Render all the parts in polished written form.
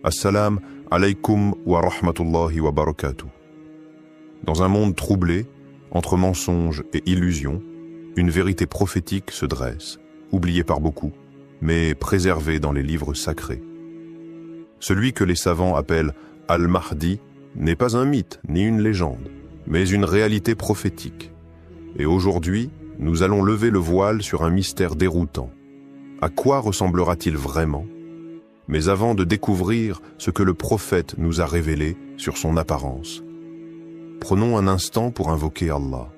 Assalam alaykum wa rahmatullahi wa barakatuh. Dans un monde troublé, entre mensonges et illusions, une vérité prophétique se dresse, oubliée par beaucoup, mais préservée dans les livres sacrés. Celui que les savants appellent Al-Mahdi n'est pas un mythe ni une légende, mais une réalité prophétique. Et aujourd'hui, nous allons lever le voile sur un mystère déroutant. À quoi ressemblera-t-il vraiment ? Mais avant de découvrir ce que le prophète nous a révélé sur son apparence, prenons un instant pour invoquer Allah.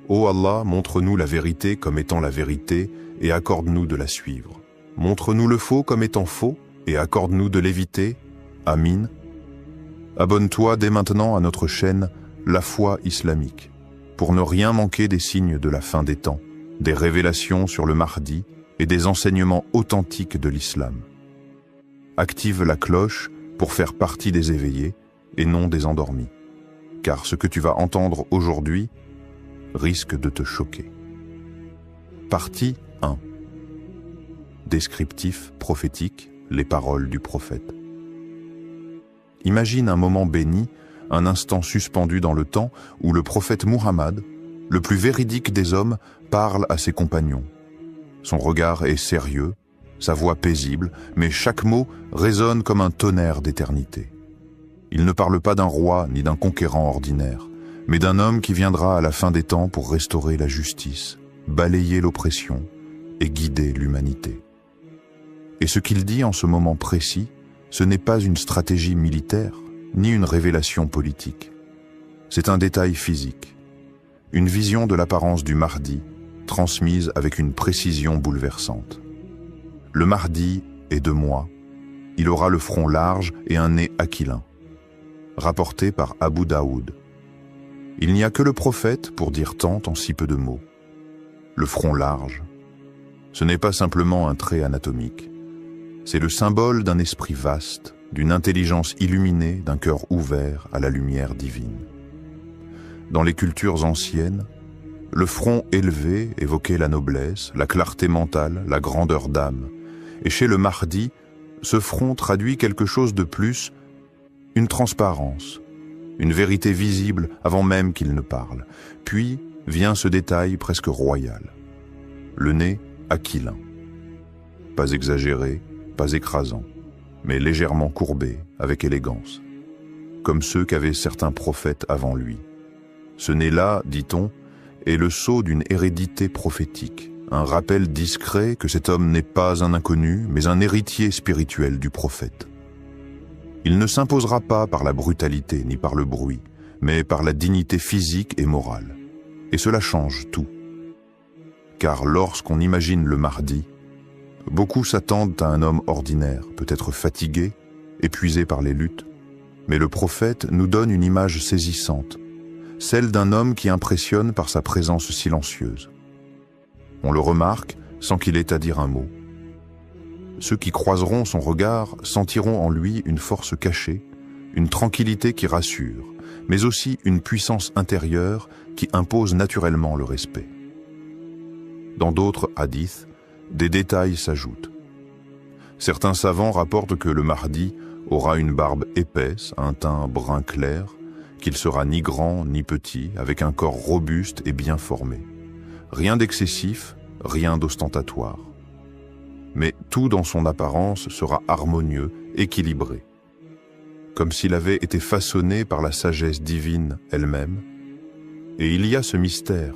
Ô Allah, montre-nous la vérité comme étant la vérité et accorde-nous de la suivre. Montre-nous le faux comme étant faux et accorde-nous de l'éviter. Amin. Abonne-toi dès maintenant à notre chaîne La Foi Islamique pour ne rien manquer des signes de la fin des temps, des révélations sur le Mahdi et des enseignements authentiques de l'islam. Active la cloche pour faire partie des éveillés et non des endormis, car ce que tu vas entendre aujourd'hui risque de te choquer. Partie 1. Descriptif prophétique, les paroles du prophète. Imagine un moment béni, un instant suspendu dans le temps où le prophète Muhammad, le plus véridique des hommes, parle à ses compagnons. Son regard est sérieux, sa voix paisible, mais chaque mot résonne comme un tonnerre d'éternité. Il ne parle pas d'un roi ni d'un conquérant ordinaire, mais d'un homme qui viendra à la fin des temps pour restaurer la justice, balayer l'oppression et guider l'humanité. Et ce qu'il dit en ce moment précis, ce n'est pas une stratégie militaire, ni une révélation politique. C'est un détail physique, une vision de l'apparence du Mahdi, transmise avec une précision bouleversante. Le Mahdi est de moi, il aura le front large et un nez aquilin. Rapporté par Abu Daoud. Il n'y a que le prophète pour dire tant en si peu de mots. Le front large, ce n'est pas simplement un trait anatomique. C'est le symbole d'un esprit vaste, d'une intelligence illuminée, d'un cœur ouvert à la lumière divine. Dans les cultures anciennes, le front élevé évoquait la noblesse, la clarté mentale, la grandeur d'âme. Et chez le Mahdi, ce front traduit quelque chose de plus, une transparence, une vérité visible avant même qu'il ne parle. Puis vient ce détail presque royal. Le nez aquilin. Pas exagéré, pas écrasant, mais légèrement courbé, avec élégance, comme ceux qu'avaient certains prophètes avant lui. Ce nez-là, dit-on, est le sceau d'une hérédité prophétique, un rappel discret que cet homme n'est pas un inconnu, mais un héritier spirituel du prophète. Il ne s'imposera pas par la brutalité ni par le bruit, mais par la dignité physique et morale. Et cela change tout. Car lorsqu'on imagine le Mahdi, beaucoup s'attendent à un homme ordinaire, peut-être fatigué, épuisé par les luttes, mais le prophète nous donne une image saisissante, celle d'un homme qui impressionne par sa présence silencieuse. On le remarque sans qu'il ait à dire un mot. Ceux qui croiseront son regard sentiront en lui une force cachée, une tranquillité qui rassure, mais aussi une puissance intérieure qui impose naturellement le respect. Dans d'autres hadiths, des détails s'ajoutent. Certains savants rapportent que le Mahdi aura une barbe épaisse, un teint brun clair, qu'il sera ni grand ni petit, avec un corps robuste et bien formé. Rien d'excessif, rien d'ostentatoire. Mais tout dans son apparence sera harmonieux, équilibré. Comme s'il avait été façonné par la sagesse divine elle-même. Et il y a ce mystère,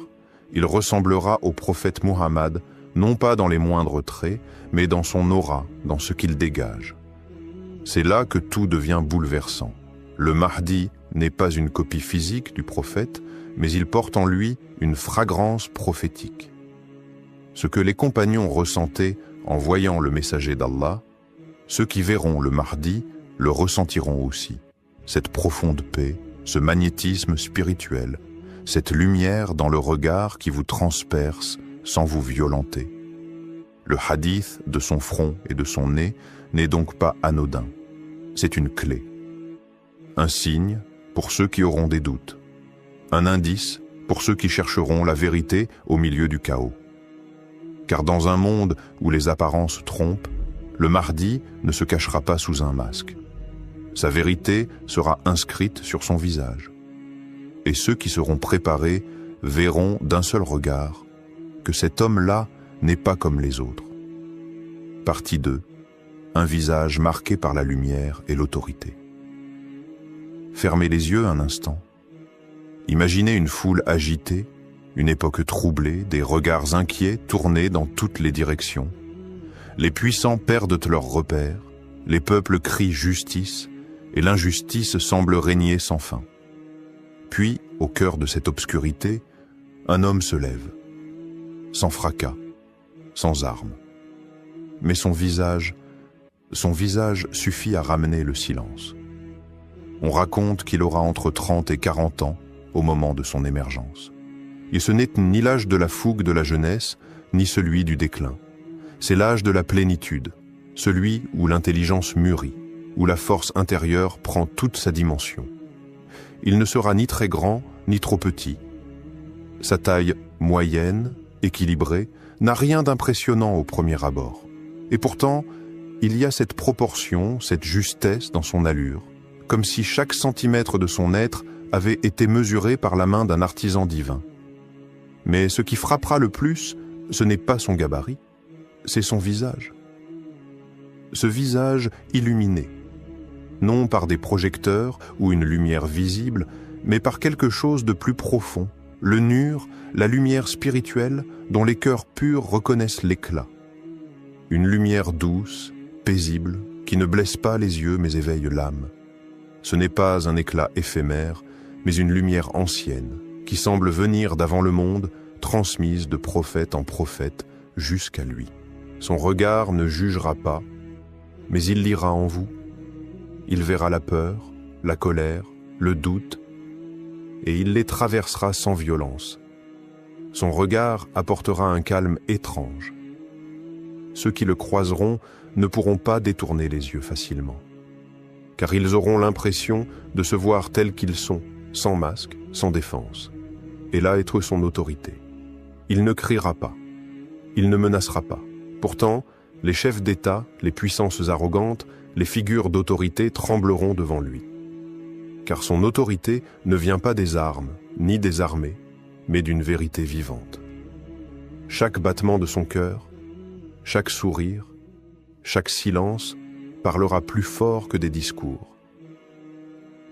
il ressemblera au prophète Muhammad, non pas dans les moindres traits, mais dans son aura, dans ce qu'il dégage. C'est là que tout devient bouleversant. Le Mahdi n'est pas une copie physique du prophète, mais il porte en lui une fragrance prophétique. Ce que les compagnons ressentaient en voyant le messager d'Allah, ceux qui verront le Mahdi le ressentiront aussi. Cette profonde paix, ce magnétisme spirituel, cette lumière dans le regard qui vous transperce sans vous violenter. Le hadith de son front et de son nez n'est donc pas anodin. C'est une clé. Un signe pour ceux qui auront des doutes. Un indice pour ceux qui chercheront la vérité au milieu du chaos. Car dans un monde où les apparences trompent, le Mahdi ne se cachera pas sous un masque. Sa vérité sera inscrite sur son visage. Et ceux qui seront préparés verront d'un seul regard que cet homme-là n'est pas comme les autres. Partie 2. Un visage marqué par la lumière et l'autorité. Fermez les yeux un instant. Imaginez une foule agitée, une époque troublée, des regards inquiets tournés dans toutes les directions. Les puissants perdent leurs repères, les peuples crient justice, et l'injustice semble régner sans fin. Puis, au cœur de cette obscurité, un homme se lève, sans fracas, sans armes. Mais son visage suffit à ramener le silence. On raconte qu'il aura entre 30 et 40 ans au moment de son émergence. Et ce n'est ni l'âge de la fougue de la jeunesse, ni celui du déclin. C'est l'âge de la plénitude, celui où l'intelligence mûrit, où la force intérieure prend toute sa dimension. Il ne sera ni très grand, ni trop petit. Sa taille moyenne, équilibrée, n'a rien d'impressionnant au premier abord. Et pourtant, il y a cette proportion, cette justesse dans son allure, comme si chaque centimètre de son être avait été mesuré par la main d'un artisan divin. Mais ce qui frappera le plus, ce n'est pas son gabarit, c'est son visage. Ce visage illuminé, non par des projecteurs ou une lumière visible, mais par quelque chose de plus profond, le nur, la lumière spirituelle dont les cœurs purs reconnaissent l'éclat. Une lumière douce, paisible, qui ne blesse pas les yeux mais éveille l'âme. Ce n'est pas un éclat éphémère, mais une lumière ancienne, qui semble venir d'avant le monde, transmise de prophète en prophète jusqu'à lui. Son regard ne jugera pas, mais il lira en vous. Il verra la peur, la colère, le doute, et il les traversera sans violence. Son regard apportera un calme étrange. Ceux qui le croiseront ne pourront pas détourner les yeux facilement, car ils auront l'impression de se voir tels qu'ils sont, sans masque, sans défense. Et là est son autorité. Il ne criera pas, il ne menacera pas. Pourtant, les chefs d'État, les puissances arrogantes, les figures d'autorité trembleront devant lui. Car son autorité ne vient pas des armes, ni des armées, mais d'une vérité vivante. Chaque battement de son cœur, chaque sourire, chaque silence parlera plus fort que des discours.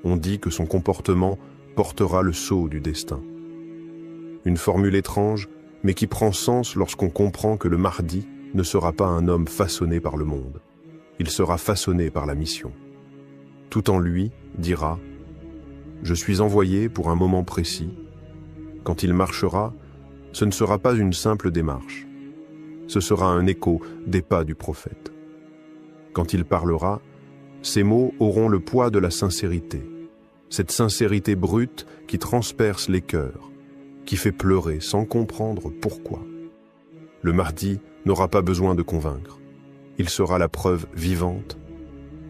On dit que son comportement portera le sceau du destin. Une formule étrange, mais qui prend sens lorsqu'on comprend que le Mahdi ne sera pas un homme façonné par le monde. Il sera façonné par la mission. Tout en lui dira « Je suis envoyé pour un moment précis. Quand il marchera, ce ne sera pas une simple démarche. Ce sera un écho des pas du prophète. Quand il parlera, ses mots auront le poids de la sincérité, cette sincérité brute qui transperce les cœurs, qui fait pleurer sans comprendre pourquoi. Le Mahdi n'aura pas besoin de convaincre. Il sera la preuve vivante,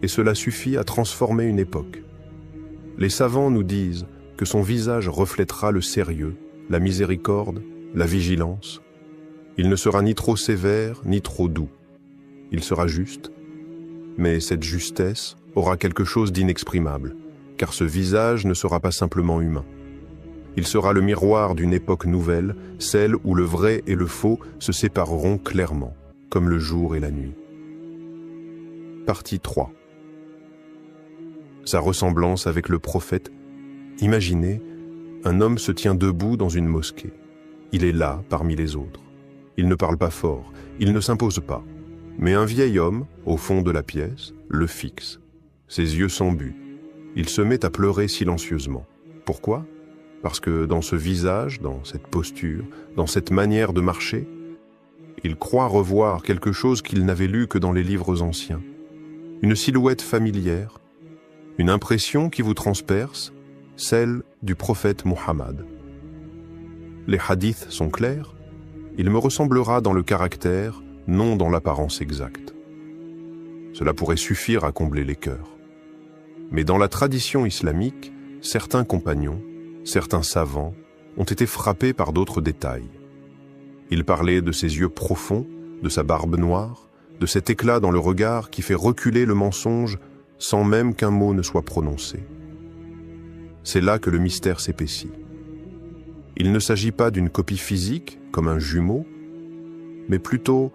et cela suffit à transformer une époque. Les savants nous disent que son visage reflètera le sérieux, la miséricorde, la vigilance. Il ne sera ni trop sévère, ni trop doux. Il sera juste, mais cette justesse aura quelque chose d'inexprimable, car ce visage ne sera pas simplement humain. Il sera le miroir d'une époque nouvelle, celle où le vrai et le faux se sépareront clairement, comme le jour et la nuit. Partie 3. Sa ressemblance avec le prophète. Imaginez, un homme se tient debout dans une mosquée. Il est là, parmi les autres. Il ne parle pas fort, il ne s'impose pas. Mais un vieil homme, au fond de la pièce, le fixe. Ses yeux sans but. Il se met à pleurer silencieusement. Pourquoi ? Parce que dans ce visage, dans cette posture, dans cette manière de marcher, il croit revoir quelque chose qu'il n'avait lu que dans les livres anciens. Une silhouette familière, une impression qui vous transperce, celle du prophète Muhammad. Les hadiths sont clairs, il me ressemblera dans le caractère, non dans l'apparence exacte. Cela pourrait suffire à combler les cœurs. Mais dans la tradition islamique, certains compagnons, certains savants ont été frappés par d'autres détails. Ils parlaient de ses yeux profonds, de sa barbe noire, de cet éclat dans le regard qui fait reculer le mensonge sans même qu'un mot ne soit prononcé. C'est là que le mystère s'épaissit. Il ne s'agit pas d'une copie physique, comme un jumeau, mais plutôt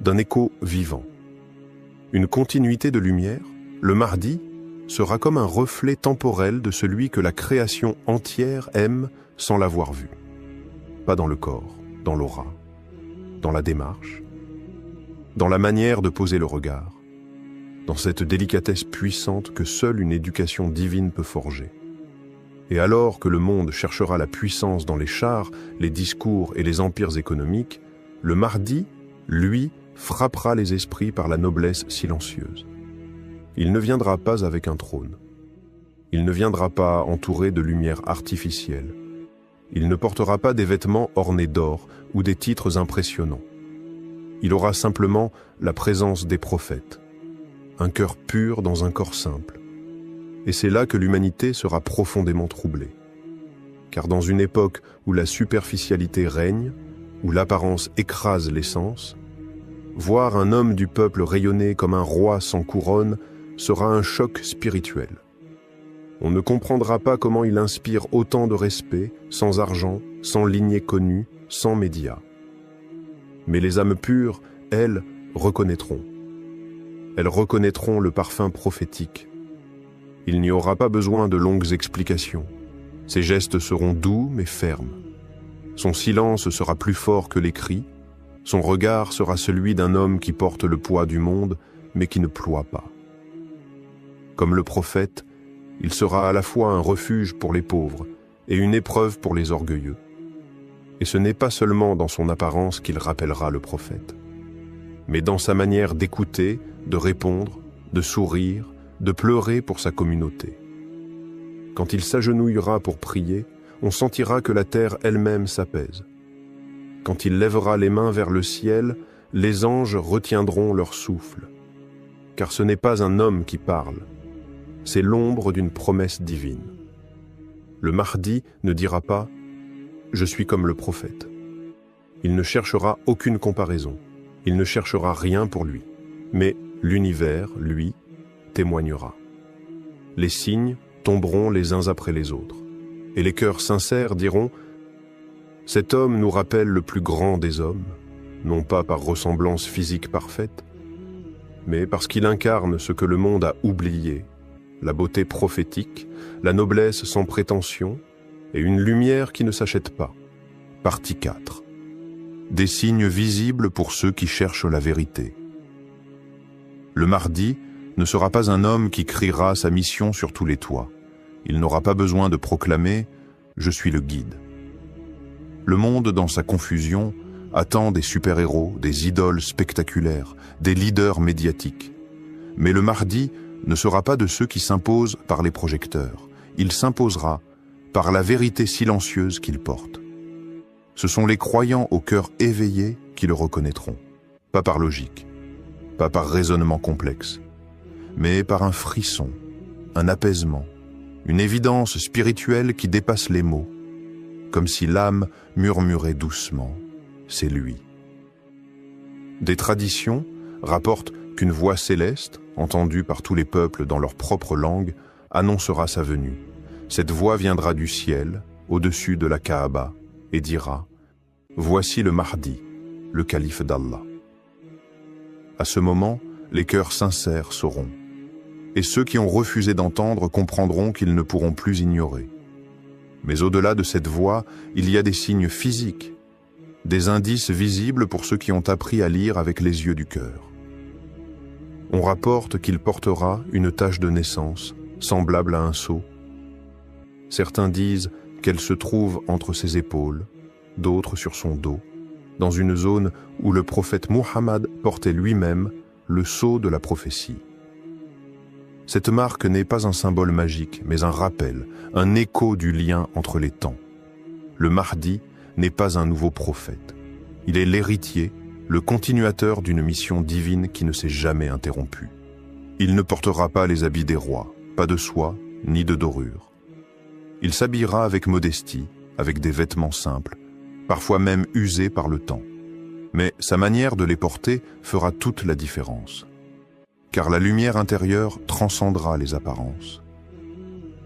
d'un écho vivant. Une continuité de lumière, le Mahdi sera comme un reflet temporel de celui que la création entière aime sans l'avoir vu. Pas dans le corps, dans l'aura, dans la démarche, dans la manière de poser le regard, dans cette délicatesse puissante que seule une éducation divine peut forger. Et alors que le monde cherchera la puissance dans les chars, les discours et les empires économiques, le Mahdi, lui, frappera les esprits par la noblesse silencieuse. Il ne viendra pas avec un trône. Il ne viendra pas entouré de lumière artificielle. Il ne portera pas des vêtements ornés d'or ou des titres impressionnants. Il aura simplement la présence des prophètes, un cœur pur dans un corps simple. Et c'est là que l'humanité sera profondément troublée. Car dans une époque où la superficialité règne, où l'apparence écrase l'essence, voir un homme du peuple rayonner comme un roi sans couronne sera un choc spirituel. On ne comprendra pas comment il inspire autant de respect, sans argent, sans lignée connue, sans médias. Mais les âmes pures, elles, reconnaîtront. Elles reconnaîtront le parfum prophétique. Il n'y aura pas besoin de longues explications. Ses gestes seront doux mais fermes. Son silence sera plus fort que les cris. Son regard sera celui d'un homme qui porte le poids du monde, mais qui ne ploie pas. Comme le prophète, il sera à la fois un refuge pour les pauvres et une épreuve pour les orgueilleux. Et ce n'est pas seulement dans son apparence qu'il rappellera le prophète, mais dans sa manière d'écouter, de répondre, de sourire, de pleurer pour sa communauté. Quand il s'agenouillera pour prier, on sentira que la terre elle-même s'apaise. Quand il lèvera les mains vers le ciel, les anges retiendront leur souffle. Car ce n'est pas un homme qui parle, c'est l'ombre d'une promesse divine. Le Mahdi ne dira pas « Je suis comme le prophète ». Il ne cherchera aucune comparaison, il ne cherchera rien pour lui. Mais l'univers, lui, témoignera. Les signes tomberont les uns après les autres, et les cœurs sincères diront « Cet homme nous rappelle le plus grand des hommes, non pas par ressemblance physique parfaite, mais parce qu'il incarne ce que le monde a oublié, la beauté prophétique, la noblesse sans prétention et une lumière qui ne s'achète pas. » Partie 4. Des signes visibles pour ceux qui cherchent la vérité. Le Mahdi ne sera pas un homme qui criera sa mission sur tous les toits. Il n'aura pas besoin de proclamer « Je suis le guide ». Le monde, dans sa confusion, attend des super-héros, des idoles spectaculaires, des leaders médiatiques. Mais le Mahdi ne sera pas de ceux qui s'imposent par les projecteurs. Il s'imposera par la vérité silencieuse qu'il porte. Ce sont les croyants au cœur éveillé qui le reconnaîtront, pas par logique, pas par raisonnement complexe, mais par un frisson, un apaisement, une évidence spirituelle qui dépasse les mots, comme si l'âme murmurait doucement « c'est lui ». Des traditions rapportent qu'une voix céleste, entendue par tous les peuples dans leur propre langue, annoncera sa venue. Cette voix viendra du ciel, au-dessus de la Kaaba, et dira « Voici le Mahdi, le calife d'Allah ». À ce moment, les cœurs sincères sauront, et ceux qui ont refusé d'entendre comprendront qu'ils ne pourront plus ignorer. Mais au-delà de cette voix, il y a des signes physiques, des indices visibles pour ceux qui ont appris à lire avec les yeux du cœur. On rapporte qu'il portera une tache de naissance, semblable à un sceau. Certains disent qu'elle se trouve entre ses épaules, d'autres sur son dos, dans une zone où le prophète Muhammad portait lui-même le sceau de la prophétie. Cette marque n'est pas un symbole magique, mais un rappel, un écho du lien entre les temps. Le Mahdi n'est pas un nouveau prophète. Il est l'héritier, le continuateur d'une mission divine qui ne s'est jamais interrompue. Il ne portera pas les habits des rois, pas de soie, ni de dorure. Il s'habillera avec modestie, avec des vêtements simples, parfois même usés par le temps. Mais sa manière de les porter fera toute la différence. car la lumière intérieure transcendra les apparences.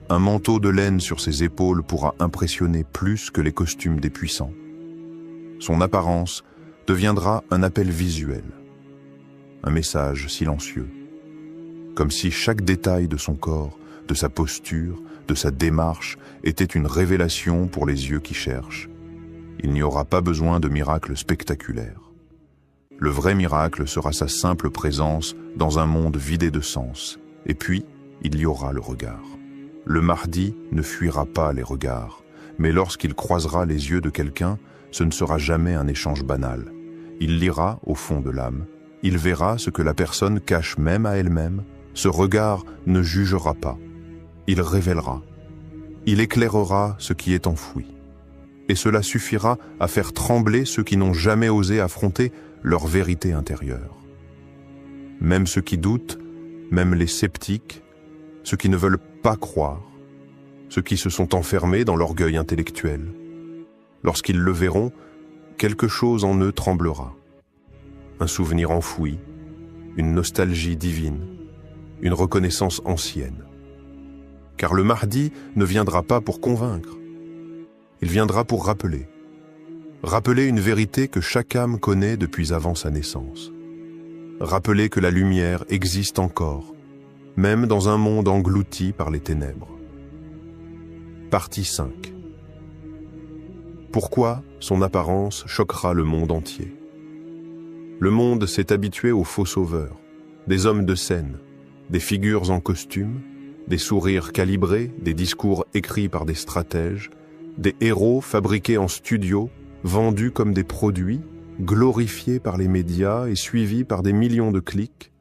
Un manteau de laine sur ses épaules pourra impressionner plus que les costumes des puissants. Son apparence deviendra un appel visuel, un message silencieux, comme si chaque détail de son corps, de sa posture, de sa démarche était une révélation pour les yeux qui cherchent. Il n'y aura pas besoin de miracles spectaculaires. Le vrai miracle sera sa simple présence dans un monde vidé de sens. Et puis, il y aura le regard. Le Mahdi ne fuira pas les regards, mais lorsqu'il croisera les yeux de quelqu'un, ce ne sera jamais un échange banal. Il lira au fond de l'âme, il verra ce que la personne cache même à elle-même. Ce regard ne jugera pas, il révélera, il éclairera ce qui est enfoui. Et cela suffira à faire trembler ceux qui n'ont jamais osé affronter leur vérité intérieure. Même ceux qui doutent, même les sceptiques, ceux qui ne veulent pas croire, ceux qui se sont enfermés dans l'orgueil intellectuel. Lorsqu'ils le verront, quelque chose en eux tremblera. Un souvenir enfoui, une nostalgie divine, une reconnaissance ancienne. Car le Mahdi ne viendra pas pour convaincre, il viendra pour rappeler. Rappeler une vérité que chaque âme connaît depuis avant sa naissance. Rappeler que la lumière existe encore, même dans un monde englouti par les ténèbres. Partie 5. Pourquoi son apparence choquera le monde entier? Le monde s'est habitué aux faux sauveurs, des hommes de scène, des figures en costume, des sourires calibrés, des discours écrits par des stratèges, des héros fabriqués en studio, vendus comme des produits, glorifiés par les médias et suivis par des millions de clics.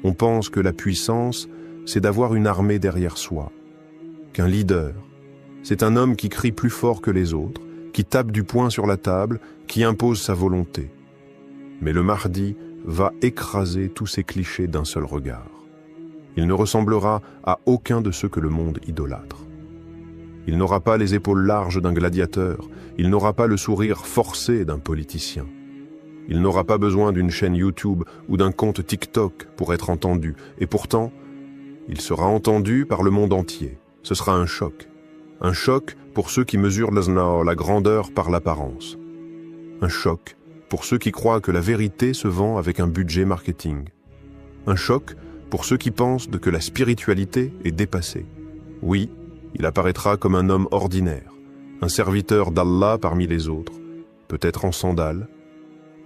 On pense que la puissance, c'est d'avoir une armée derrière soi, qu'un leader, c'est un homme qui crie plus fort que les autres, qui tape du poing sur la table, qui impose sa volonté. Mais le Mahdi va écraser tous ces clichés d'un seul regard. Il ne ressemblera à aucun de ceux que le monde idolâtre. Il n'aura pas les épaules larges d'un gladiateur, il n'aura pas le sourire forcé d'un politicien. Il n'aura pas besoin d'une chaîne YouTube ou d'un compte TikTok pour être entendu, et pourtant, il sera entendu par le monde entier. Ce sera un choc. Un choc pour ceux qui mesurent la grandeur par l'apparence. Un choc pour ceux qui croient que la vérité se vend avec un budget marketing. Un choc pour ceux qui pensent que la spiritualité est dépassée. Oui, il apparaîtra comme un homme ordinaire, un serviteur d'Allah parmi les autres, peut-être en sandales,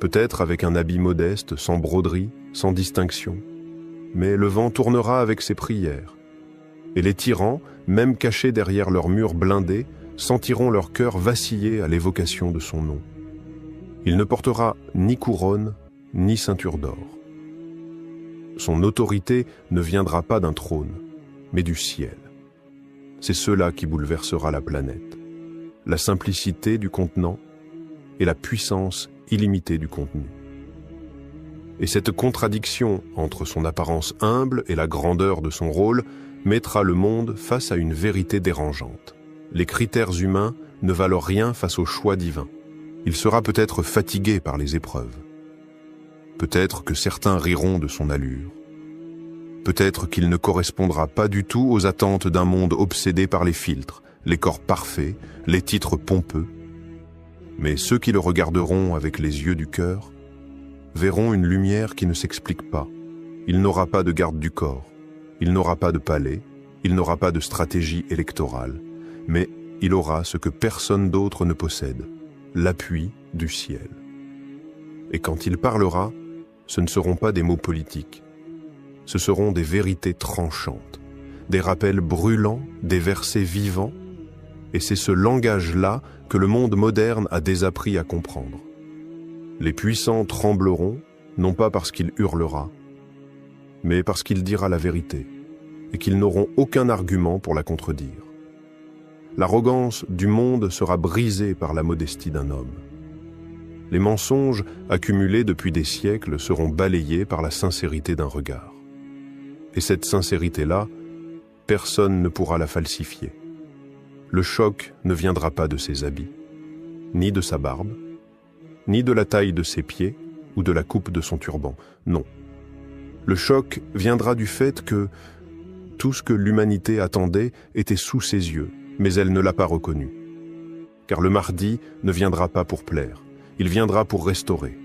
peut-être avec un habit modeste, sans broderie, sans distinction. Mais le vent tournera avec ses prières. Et les tyrans, même cachés derrière leurs murs blindés, sentiront leur cœur vaciller à l'évocation de son nom. Il ne portera ni couronne, ni ceinture d'or. Son autorité ne viendra pas d'un trône, mais du ciel. C'est cela qui bouleversera la planète. La simplicité du contenant et la puissance illimitée du contenu. Et cette contradiction entre son apparence humble et la grandeur de son rôle mettra le monde face à une vérité dérangeante. Les critères humains ne valent rien face au choix divin. Il sera peut-être fatigué par les épreuves. Peut-être que certains riront de son allure. Peut-être qu'il ne correspondra pas du tout aux attentes d'un monde obsédé par les filtres, les corps parfaits, les titres pompeux. Mais ceux qui le regarderont avec les yeux du cœur verront une lumière qui ne s'explique pas. Il n'aura pas de garde du corps, il n'aura pas de palais, il n'aura pas de stratégie électorale, mais il aura ce que personne d'autre ne possède, l'appui du ciel. Et quand il parlera, ce ne seront pas des mots politiques, ce seront des vérités tranchantes, des rappels brûlants, des versets vivants, et c'est ce langage-là que le monde moderne a désappris à comprendre. Les puissants trembleront, non pas parce qu'il hurlera, mais parce qu'il dira la vérité, et qu'ils n'auront aucun argument pour la contredire. L'arrogance du monde sera brisée par la modestie d'un homme. Les mensonges accumulés depuis des siècles seront balayés par la sincérité d'un regard. Et cette sincérité-là, personne ne pourra la falsifier. Le choc ne viendra pas de ses habits, ni de sa barbe, ni de la taille de ses pieds ou de la coupe de son turban. Non. Le choc viendra du fait que tout ce que l'humanité attendait était sous ses yeux, mais elle ne l'a pas reconnu. Car le Mahdi ne viendra pas pour plaire, il viendra pour restaurer.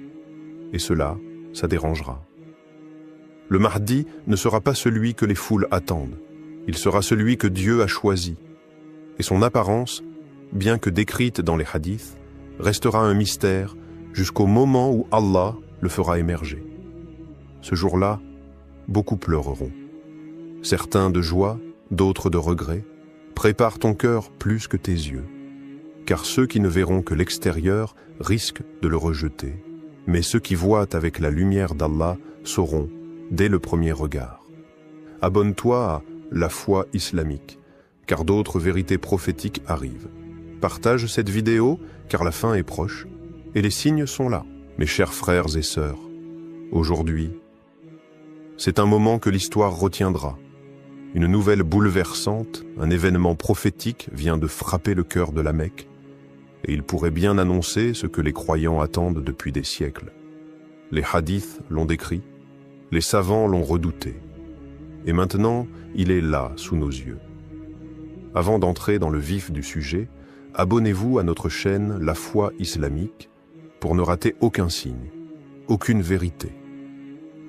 Et cela, ça dérangera. Le Mahdi ne sera pas celui que les foules attendent, il sera celui que Dieu a choisi. Et son apparence, bien que décrite dans les hadiths, restera un mystère jusqu'au moment où Allah le fera émerger. Ce jour-là, beaucoup pleureront. Certains de joie, d'autres de regret. Prépare ton cœur plus que tes yeux, car ceux qui ne verront que l'extérieur risquent de le rejeter. Mais ceux qui voient avec la lumière d'Allah sauront dès le premier regard. Abonne-toi à la foi islamique, car d'autres vérités prophétiques arrivent. Partage cette vidéo, car la fin est proche, et les signes sont là. Mes chers frères et sœurs, aujourd'hui, c'est un moment que l'histoire retiendra. Une nouvelle bouleversante, un événement prophétique vient de frapper le cœur de la Mecque, et il pourrait bien annoncer ce que les croyants attendent depuis des siècles. Les hadiths l'ont décrit, les savants l'ont redouté, et maintenant il est là, sous nos yeux. Avant d'entrer dans le vif du sujet, abonnez-vous à notre chaîne La Foi Islamique pour ne rater aucun signe, aucune vérité,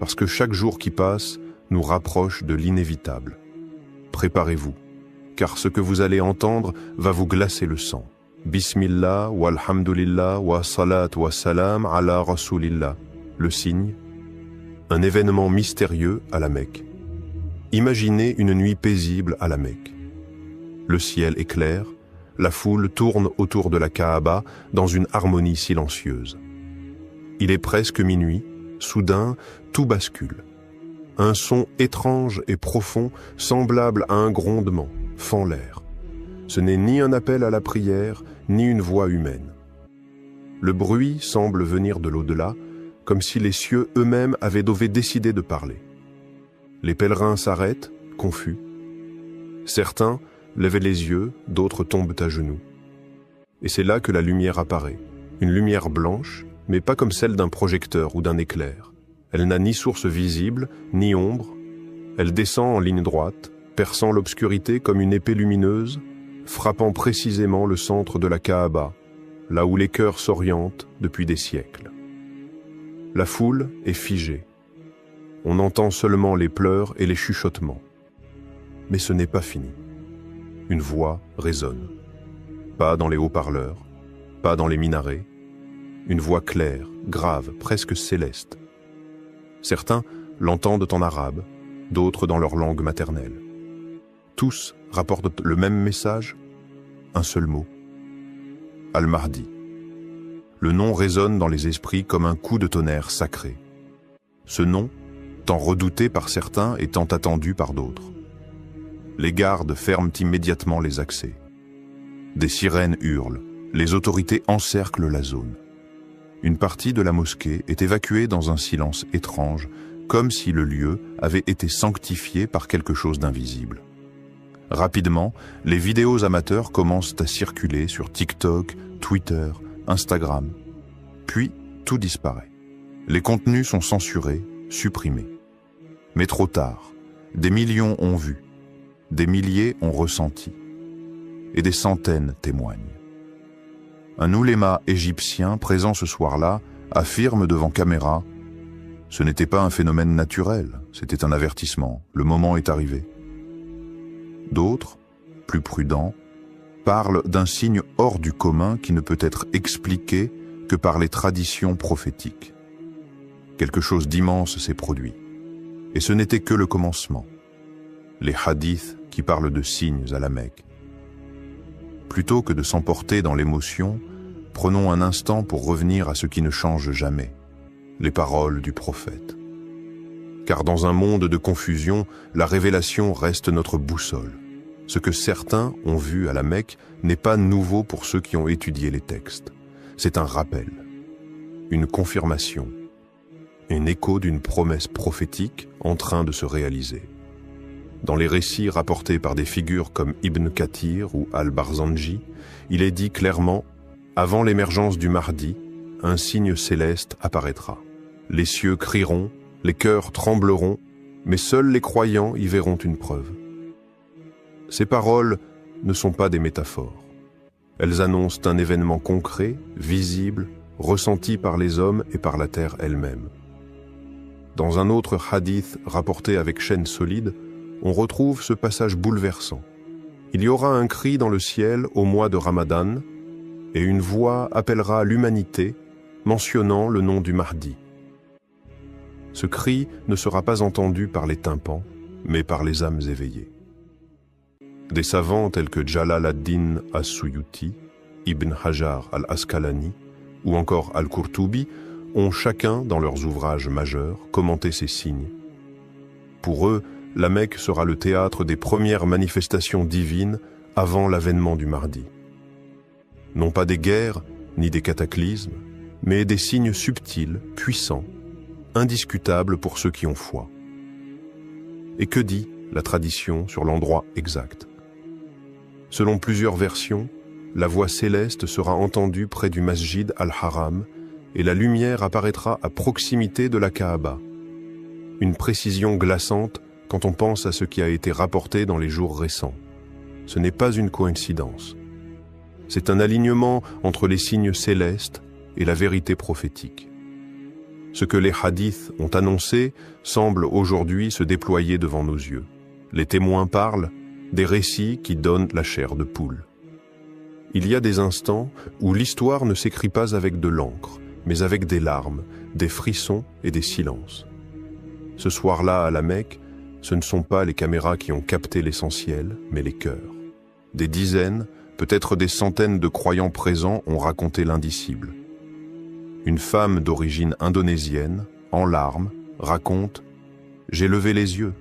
parce que chaque jour qui passe nous rapproche de l'inévitable. Préparez-vous, car ce que vous allez entendre va vous glacer le sang. Bismillah, walhamdulillah, wa salat wa salam ala rasulillah. Le signe, un événement mystérieux à la Mecque. Imaginez une nuit paisible à la Mecque. Le ciel est clair, la foule tourne autour de la Kaaba dans une harmonie silencieuse. Il est presque minuit, soudain, tout bascule. Un son étrange et profond, semblable à un grondement, fend l'air. Ce n'est ni un appel à la prière, ni une voix humaine. Le bruit semble venir de l'au-delà, comme si les cieux eux-mêmes avaient décidé de parler. Les pèlerins s'arrêtent, confus. Certains lèvent les yeux, d'autres tombent à genoux. Et c'est là que la lumière apparaît, une lumière blanche, mais pas comme celle d'un projecteur ou d'un éclair. Elle n'a ni source visible, ni ombre. Elle descend en ligne droite, perçant l'obscurité comme une épée lumineuse, frappant précisément le centre de la Kaaba, là où les cœurs s'orientent depuis des siècles. La foule est figée. On entend seulement les pleurs et les chuchotements. Mais ce n'est pas fini. Une voix résonne. Pas dans les haut-parleurs, pas dans les minarets. Une voix claire, grave, presque céleste. Certains l'entendent en arabe, d'autres dans leur langue maternelle. Tous rapportent le même message, un seul mot. Al-Mahdi. Le nom résonne dans les esprits comme un coup de tonnerre sacré. Ce nom, tant redouté par certains et tant attendu par d'autres. Les gardes ferment immédiatement les accès. Des sirènes hurlent, les autorités encerclent la zone. Une partie de la mosquée est évacuée dans un silence étrange, comme si le lieu avait été sanctifié par quelque chose d'invisible. Rapidement, les vidéos amateurs commencent à circuler sur TikTok, Twitter, Instagram. Puis, tout disparaît. Les contenus sont censurés, supprimés. Mais trop tard, des millions ont vu, des milliers ont ressenti, et des centaines témoignent. Un ouléma égyptien présent ce soir-là affirme devant caméra « Ce n'était pas un phénomène naturel, c'était un avertissement, le moment est arrivé ». D'autres, plus prudents, parlent d'un signe hors du commun qui ne peut être expliqué que par les traditions prophétiques. Quelque chose d'immense s'est produit. Et ce n'était que le commencement. Les hadiths qui parlent de signes à la Mecque. Plutôt que de s'emporter dans l'émotion, prenons un instant pour revenir à ce qui ne change jamais, les paroles du prophète. Car dans un monde de confusion, la révélation reste notre boussole. Ce que certains ont vu à la Mecque n'est pas nouveau pour ceux qui ont étudié les textes. C'est un rappel, une confirmation, un écho d'une promesse prophétique en train de se réaliser. Dans les récits rapportés par des figures comme Ibn Kathir ou Al-Barzanji, il est dit clairement « Avant l'émergence du Mahdi, un signe céleste apparaîtra. Les cieux crieront, Les cœurs trembleront, mais seuls les croyants y verront une preuve. Ces paroles ne sont pas des métaphores. Elles annoncent un événement concret, visible, ressenti par les hommes et par la terre elle-même. Dans un autre hadith rapporté avec chaîne solide, on retrouve ce passage bouleversant. Il y aura un cri dans le ciel au mois de Ramadan, et une voix appellera l'humanité, mentionnant le nom du Mahdi. Ce cri ne sera pas entendu par les tympans, mais par les âmes éveillées. Des savants tels que Jalal ad-Din as-Suyuti, Ibn Hajar al-Asqalani ou encore al-Qurtubi ont chacun, dans leurs ouvrages majeurs, commenté ces signes. Pour eux, la Mecque sera le théâtre des premières manifestations divines avant l'avènement du Mahdi. Non pas des guerres, ni des cataclysmes, mais des signes subtils, puissants, indiscutables pour ceux qui ont foi. Et que dit la tradition sur l'endroit exact? Selon plusieurs versions, la voix céleste sera entendue près du Masjid al-Haram et la lumière apparaîtra à proximité de la Kaaba. Une précision glaçante quand on pense à ce qui a été rapporté dans les jours récents. Ce n'est pas une coïncidence. C'est un alignement entre les signes célestes et la vérité prophétique. Ce que les hadiths ont annoncé semble aujourd'hui se déployer devant nos yeux. Les témoins parlent des récits qui donnent la chair de poule. Il y a des instants où l'histoire ne s'écrit pas avec de l'encre, mais avec des larmes, des frissons et des silences. Ce soir-là, à la Mecque, ce ne sont pas les caméras qui ont capté l'essentiel, mais les cœurs. Des dizaines, peut-être des centaines de croyants présents ont raconté l'indicible. Une femme d'origine indonésienne, en larmes, raconte « J'ai levé les yeux.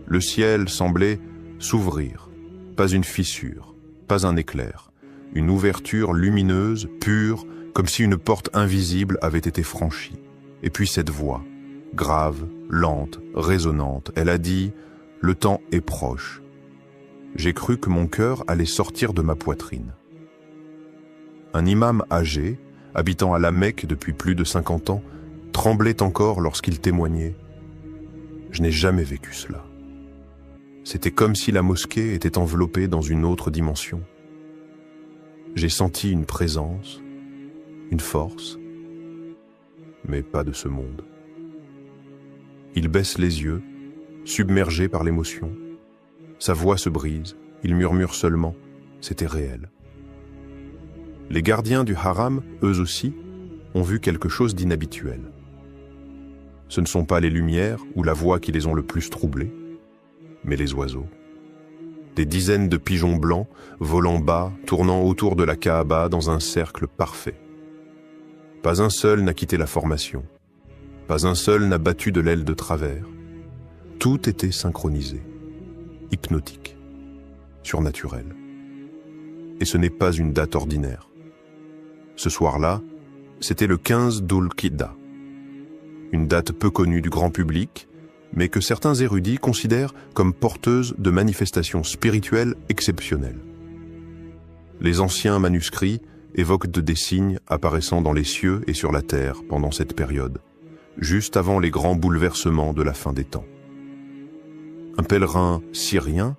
Le ciel semblait s'ouvrir. Pas une fissure, pas un éclair. Une ouverture lumineuse, pure, comme si une porte invisible avait été franchie. Et puis cette voix, grave, lente, résonnante, elle a dit « Le temps est proche. » J'ai cru que mon cœur allait sortir de ma poitrine. Un imam âgé, habitant à la Mecque depuis plus de 50 ans, tremblait encore lorsqu'il témoignait. Je n'ai jamais vécu cela. C'était comme si la mosquée était enveloppée dans une autre dimension. J'ai senti une présence, une force, mais pas de ce monde. Il baisse les yeux, submergé par l'émotion. Sa voix se brise, il murmure seulement, c'était réel. Les gardiens du haram, eux aussi, ont vu quelque chose d'inhabituel. Ce ne sont pas les lumières ou la voix qui les ont le plus troublés, mais les oiseaux. Des dizaines de pigeons blancs volant bas, tournant autour de la Kaaba dans un cercle parfait. Pas un seul n'a quitté la formation. Pas un seul n'a battu de l'aile de travers. Tout était synchronisé, hypnotique, surnaturel. Et ce n'est pas une date ordinaire. Ce soir-là, c'était le 15 Dhul-Qidda, une date peu connue du grand public, mais que certains érudits considèrent comme porteuse de manifestations spirituelles exceptionnelles. Les anciens manuscrits évoquent des signes apparaissant dans les cieux et sur la terre pendant cette période, juste avant les grands bouleversements de la fin des temps. Un pèlerin syrien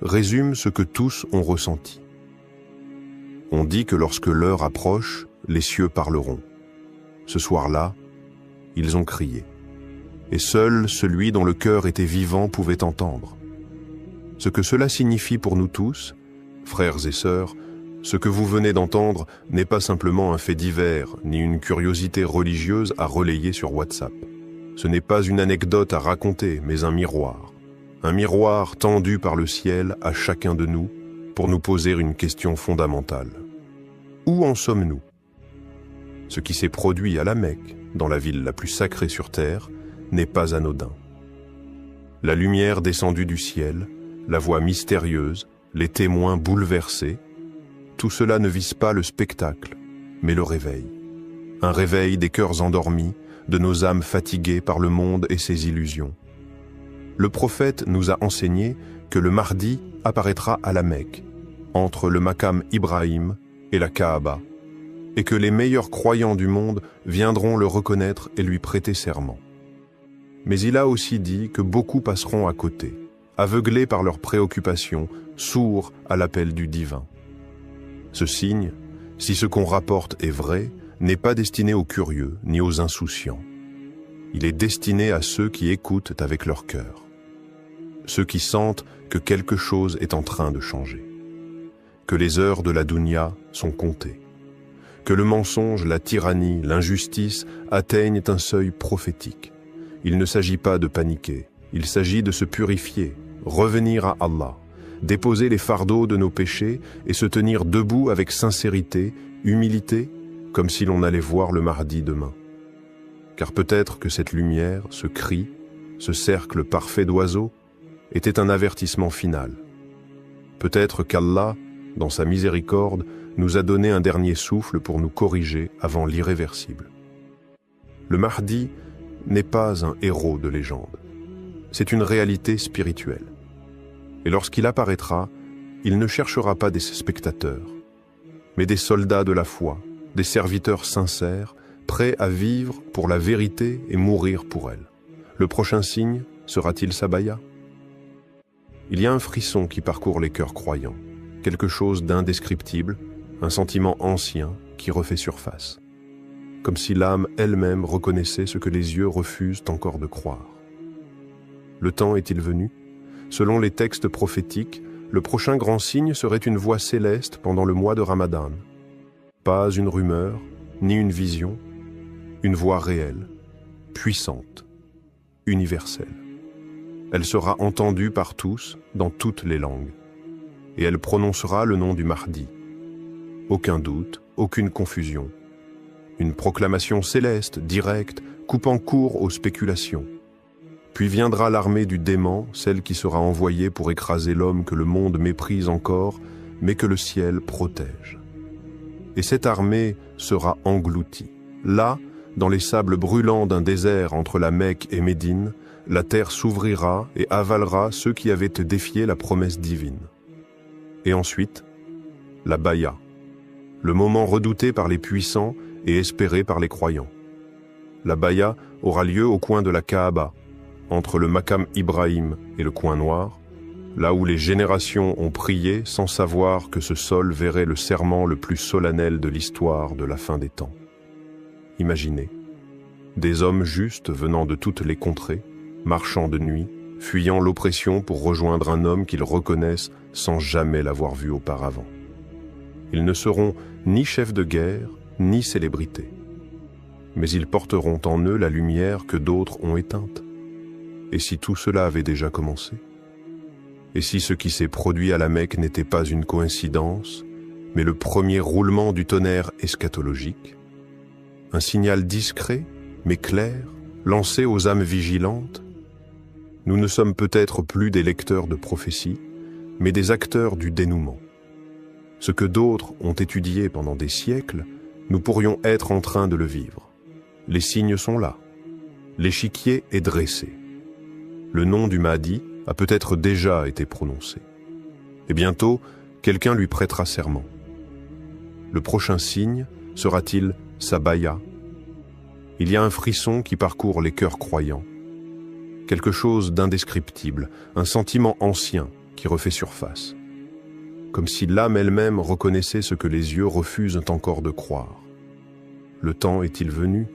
résume ce que tous ont ressenti. On dit que lorsque l'heure approche, les cieux parleront. Ce soir-là, ils ont crié. Et seul celui dont le cœur était vivant pouvait entendre. Ce que cela signifie pour nous tous, frères et sœurs, ce que vous venez d'entendre n'est pas simplement un fait divers, ni une curiosité religieuse à relayer sur WhatsApp. Ce n'est pas une anecdote à raconter, mais un miroir. Un miroir tendu par le ciel à chacun de nous pour nous poser une question fondamentale. Où en sommes-nous? Ce qui s'est produit à la Mecque, dans la ville la plus sacrée sur terre, n'est pas anodin. La lumière descendue du ciel, la voix mystérieuse, les témoins bouleversés, tout cela ne vise pas le spectacle, mais le réveil. Un réveil des cœurs endormis, de nos âmes fatiguées par le monde et ses illusions. Le prophète nous a enseigné que le Mahdi apparaîtra à la Mecque, entre le Maqam Ibrahim et la Kaaba, et que les meilleurs croyants du monde viendront le reconnaître et lui prêter serment. Mais il a aussi dit que beaucoup passeront à côté, aveuglés par leurs préoccupations, sourds à l'appel du divin. Ce signe, si ce qu'on rapporte est vrai, n'est pas destiné aux curieux ni aux insouciants. Il est destiné à ceux qui écoutent avec leur cœur, ceux qui sentent que quelque chose est en train de changer, que les heures de la dunya sont comptées, que le mensonge, la tyrannie, l'injustice atteignent un seuil prophétique. Il ne s'agit pas de paniquer, il s'agit de se purifier, revenir à Allah, déposer les fardeaux de nos péchés et se tenir debout avec sincérité, humilité, comme si l'on allait voir le mardi demain. Car peut-être que cette lumière, ce cri, ce cercle parfait d'oiseaux, était un avertissement final. Peut-être qu'Allah, dans sa miséricorde, nous a donné un dernier souffle pour nous corriger avant l'irréversible. Le Mahdi n'est pas un héros de légende. C'est une réalité spirituelle. Et lorsqu'il apparaîtra, il ne cherchera pas des spectateurs, mais des soldats de la foi, des serviteurs sincères, prêts à vivre pour la vérité et mourir pour elle. Le prochain signe sera-t-il sa baya? Il y a un frisson qui parcourt les cœurs croyants, quelque chose d'indescriptible, un sentiment ancien qui refait surface, comme si l'âme elle-même reconnaissait ce que les yeux refusent encore de croire. Le temps est-il venu? Selon les textes prophétiques, le prochain grand signe serait une voix céleste pendant le mois de Ramadan. Pas une rumeur, ni une vision, une voix réelle, puissante, universelle. Elle sera entendue par tous, dans toutes les langues, et elle prononcera le nom du Mahdi. Aucun doute, aucune confusion. Une proclamation céleste, directe, coupant court aux spéculations. Puis viendra l'armée du démon, celle qui sera envoyée pour écraser l'homme que le monde méprise encore, mais que le ciel protège. Et cette armée sera engloutie. Là, dans les sables brûlants d'un désert entre la Mecque et Médine, la terre s'ouvrira et avalera ceux qui avaient défié la promesse divine. Et ensuite, la baya, le moment redouté par les puissants et espéré par les croyants. La baya aura lieu au coin de la Kaaba, entre le Maqam Ibrahim et le coin noir, là où les générations ont prié sans savoir que ce sol verrait le serment le plus solennel de l'histoire de la fin des temps. Imaginez, des hommes justes venant de toutes les contrées, marchant de nuit, fuyant l'oppression pour rejoindre un homme qu'ils reconnaissent sans jamais l'avoir vu auparavant. Ils ne seront ni chefs de guerre, ni célébrités. Mais ils porteront en eux la lumière que d'autres ont éteinte. Et si tout cela avait déjà commencé? Et si ce qui s'est produit à la Mecque n'était pas une coïncidence, mais le premier roulement du tonnerre eschatologique? Un signal discret, mais clair, lancé aux âmes vigilantes? Nous ne sommes peut-être plus des lecteurs de prophéties, mais des acteurs du dénouement. Ce que d'autres ont étudié pendant des siècles, nous pourrions être en train de le vivre. Les signes sont là. L'échiquier est dressé. Le nom du Mahdi a peut-être déjà été prononcé. Et bientôt, quelqu'un lui prêtera serment. Le prochain signe sera-t-il sa baya? Il y a un frisson qui parcourt les cœurs croyants. Quelque chose d'indescriptible, un sentiment ancien qui refait surface. Comme si l'âme elle-même reconnaissait ce que les yeux refusent encore de croire. Le temps est-il venu?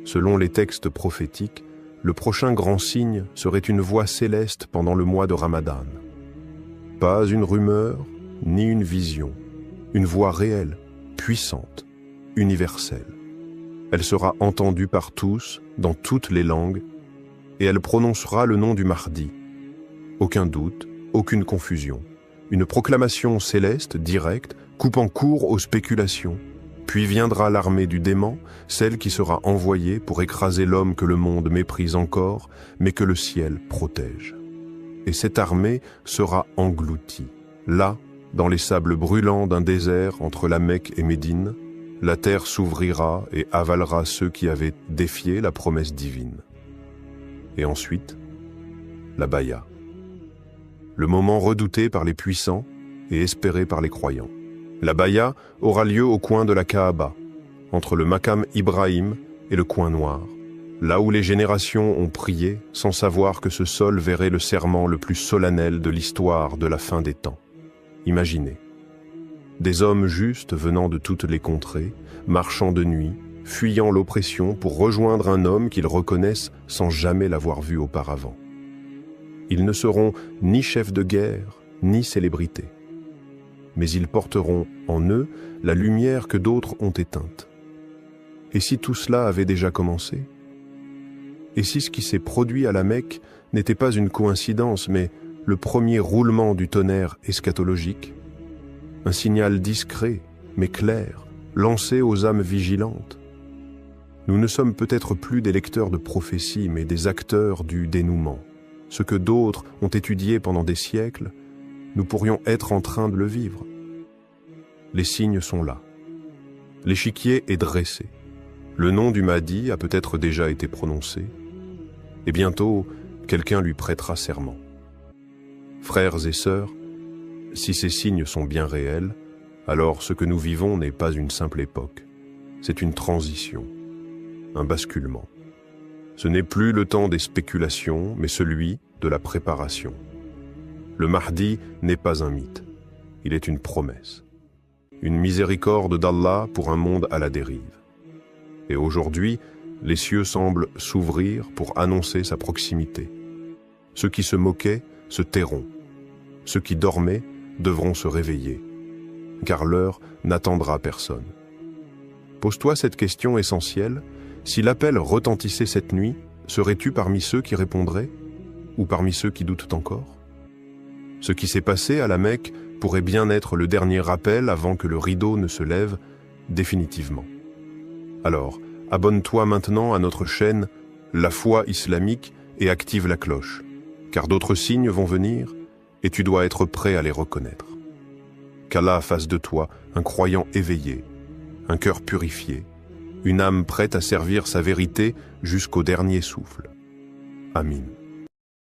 Selon les textes prophétiques, le prochain grand signe serait une voix céleste pendant le mois de Ramadan. Pas une rumeur, ni une vision, une voix réelle, puissante, universelle. Elle sera entendue par tous, dans toutes les langues, et elle prononcera le nom du Mahdi. Aucun doute, aucune confusion. Une proclamation céleste, directe, coupant court aux spéculations. Puis viendra l'armée du démon, celle qui sera envoyée pour écraser l'homme que le monde méprise encore, mais que le ciel protège. Et cette armée sera engloutie. Là, dans les sables brûlants d'un désert entre la Mecque et Médine, la terre s'ouvrira et avalera ceux qui avaient défié la promesse divine. Et ensuite, la baya. Le moment redouté par les puissants et espéré par les croyants. La baya aura lieu au coin de la Kaaba, entre le Maqam Ibrahim et le coin noir, là où les générations ont prié sans savoir que ce sol verrait le serment le plus solennel de l'histoire de la fin des temps. Imaginez, des hommes justes venant de toutes les contrées, marchant de nuit, fuyant l'oppression pour rejoindre un homme qu'ils reconnaissent sans jamais l'avoir vu auparavant. Ils ne seront ni chefs de guerre, ni célébrités. Mais ils porteront en eux la lumière que d'autres ont éteinte. Et si tout cela avait déjà commencé? Et si ce qui s'est produit à la Mecque n'était pas une coïncidence, mais le premier roulement du tonnerre eschatologique? Un signal discret, mais clair, lancé aux âmes vigilantes. Nous ne sommes peut-être plus des lecteurs de prophéties, mais des acteurs du dénouement. Ce que d'autres ont étudié pendant des siècles, nous pourrions être en train de le vivre. Les signes sont là. L'échiquier est dressé. Le nom du Mahdi a peut-être déjà été prononcé. Et bientôt, quelqu'un lui prêtera serment. Frères et sœurs, si ces signes sont bien réels, alors ce que nous vivons n'est pas une simple époque. C'est une transition, un basculement. Ce n'est plus le temps des spéculations, mais celui de la préparation. Le Mahdi n'est pas un mythe, il est une promesse. Une miséricorde d'Allah pour un monde à la dérive. Et aujourd'hui, les cieux semblent s'ouvrir pour annoncer sa proximité. Ceux qui se moquaient se tairont. Ceux qui dormaient devront se réveiller, car l'heure n'attendra personne. Pose-toi cette question essentielle: si l'appel retentissait cette nuit, serais-tu parmi ceux qui répondraient, ou parmi ceux qui doutent encore? Ce qui s'est passé à la Mecque pourrait bien être le dernier rappel avant que le rideau ne se lève définitivement. Alors, abonne-toi maintenant à notre chaîne La Foi Islamique et active la cloche, car d'autres signes vont venir et tu dois être prêt à les reconnaître. Qu'Allah fasse de toi un croyant éveillé, un cœur purifié, une âme prête à servir sa vérité jusqu'au dernier souffle. Amin.